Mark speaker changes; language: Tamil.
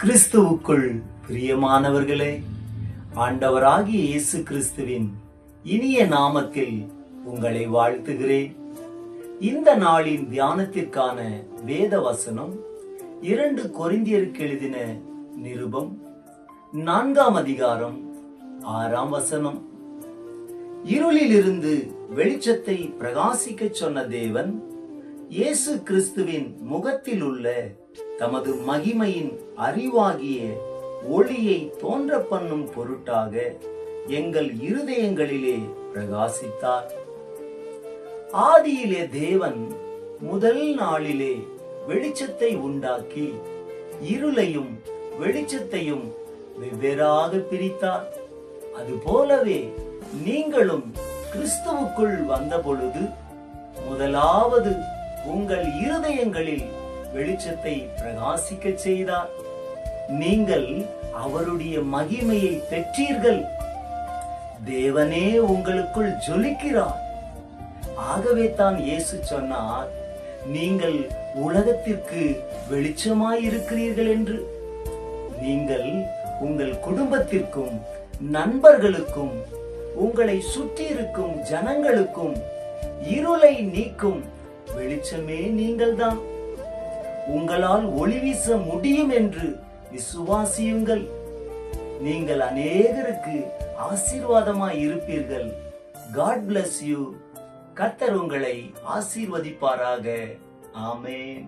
Speaker 1: கிறிஸ்துவுக்குள் பிரியமானவர்களே, ஆண்டவராகிய இயேசு கிறிஸ்துவின் இனிய நாமத்தில் உங்களை வாழ்த்துகிறேன். இந்த நாளின் தியானத்திற்கான வேத வசனம் 2 கொரிந்தியருக்கு எழுதின நிருபம் 4ஆம் அதிகாரம் 6ஆம் வசனம். இருளிலிருந்து வெளிச்சத்தை பிரகாசிக்க சொன்ன தேவன் இயேசு கிறிஸ்துவின் முகத்தில் உள்ள தமது மகிமையின் அறிவாகிய ஒளியை தோன்ற பண்ணும் பொருட்டாக எங்கள் இருதயங்களிலே பிரகாசித்தார். ஆதியிலே தேவன் முதல் நாளிலே வெளிச்சத்தை உண்டாக்கி இருளையும் வெளிச்சத்தையும் வெவ்வேறாக பிரித்தார். அதுபோலவே நீங்களும் கிறிஸ்துவுக்குள் வந்த பொழுது முதலாவது உங்கள் இருதயங்களில் வெளிச்சத்தை பிரகாசிக்க செய்தார். நீங்கள் அவருடைய மகிமையை பெற்றீர்கள். தேவனே உங்களுக்குள் ஜொலிக்கிறார். ஆகவே தான் இயேசு சொன்னார், நீங்கள் உலகத்திற்கு வெளிச்சமாயிருக்கிறீர்கள் என்று. நீங்கள் உங்கள் குடும்பத்திற்கும் நண்பர்களுக்கும் உங்களை சுற்றி இருக்கும் ஜனங்களுக்கும் இருளை நீக்கும் வெளிச்சமே நீங்கள்தான். உங்களால் ஒளி வீச முடியும் என்று விசுவாசியுங்கள். நீங்கள் அநேகருக்கு ஆசீர்வாதமாய் இருப்பீர்கள். God bless you. கர்த்தர் உங்களை ஆசீர்வதிப்பாராக. ஆமென்.